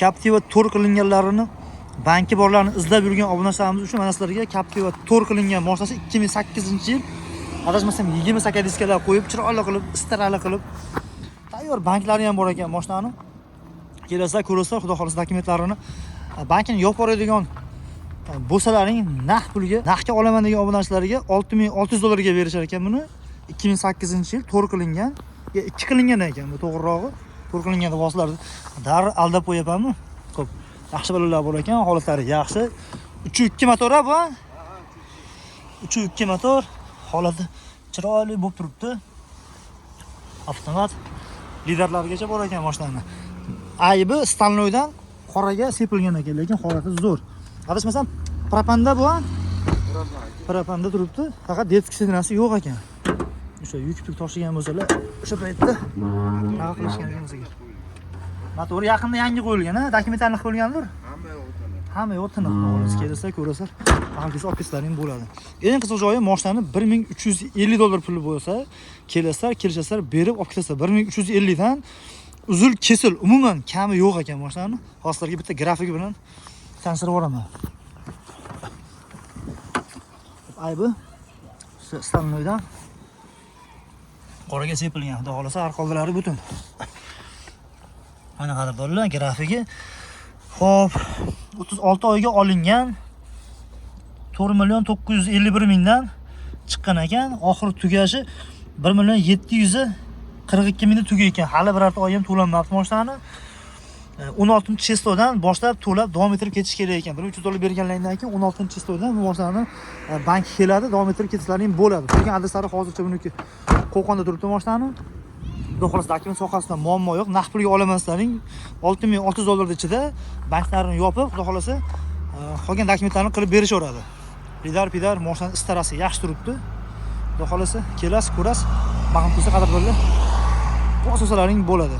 Captiva to'r qilinganlarini, banki borlarini izlab yurgan obunachilarimiz uchun mana sizlarga Captiva to'r qilingan mashinasi 2008-yil, adashmasam 28 diskalar qo'yib, chiroyli qilib, istarali qilib tayyor banklari ham bor ekan mashinani. Kelasizlar, ko'rasizlar, xudo xolisa dokumentlarini bankini yopib boradigan bo'lsalaring naqdga olaman degan obunachilarga $6600 berishar ekan buni. 2008-yil to'r qilingan, 2 qilingan ekan bu to'g'rirog'i. To'r qilingan vositlarni darrov aldab qo'yapmanmi? Xo'p, yaxshi bolalar bor ekan, holatlari yaxshi. 3.2 motor bu. 3.2 motor, holati chiroyli bo'lib turibdi. Avtomat liderlargacha bor ekan mashinani. Aybi Stanloydan qoraga sepilgan ekan, lekin holati zo'r. Adashmasam propanda bu. Propanda turibdi. Faqat detskisi yo'q ekan. O'sha yuk tashigan bo'lsalar, o'sha paytda nima qilishgan ekan o'ziga. Motor yaqinda yangi qo'yilgan, dokumentlarni qo'yilgandir. Hamma yo'q tiniq. O'zingiz kelsa, ko'rasiz, aqlsiz ofislaring bo'ladi. Eng qiziq joyi mashinani $1350 puli bo'lsa, kelishasizlar, berib olib ketasizlar. 1350 dan uzul kesil umuman kami yo'q ekan mashinani. Hozirga bitta grafiki bilan tanishtirib boraman. Aybi Stanloydan qoraga sepilgan, xudo xolasa har qoldilari butun. Mana qadrdonlar grafiki. Xo'p, 36 oyga olingan 4.951.000 dan chiqqan ekan. Oxir tugashi 1.742.000 tugagan ekan. Hali birorta oy ham to'lanmabdi mashinani. 16-chestodan boshlab to'lab davom ettirib ketish kerak ekan. $1300 berganlardan keyin 16-chestodan bu mashinani bank keladi, davom ettirib ketishlaring bo'ladi. Qolgan adreslari hozircha buniki Qo'qonda turibdi mashinani. Xudo xolasa dokument sohasida muammo yo'q. Naqd pulga olamanlaring $6600 ichida banklarini yopib, xudo xolasa qolgan dokumentlarni qilib berishaveradi. Pidar mashinani istarasi yaxshi turibdi. Xudo xolasa kelasiz, ko'rasiz, ma'lum qilsa qadrdonlar. Bu asoslaring bo'ladi.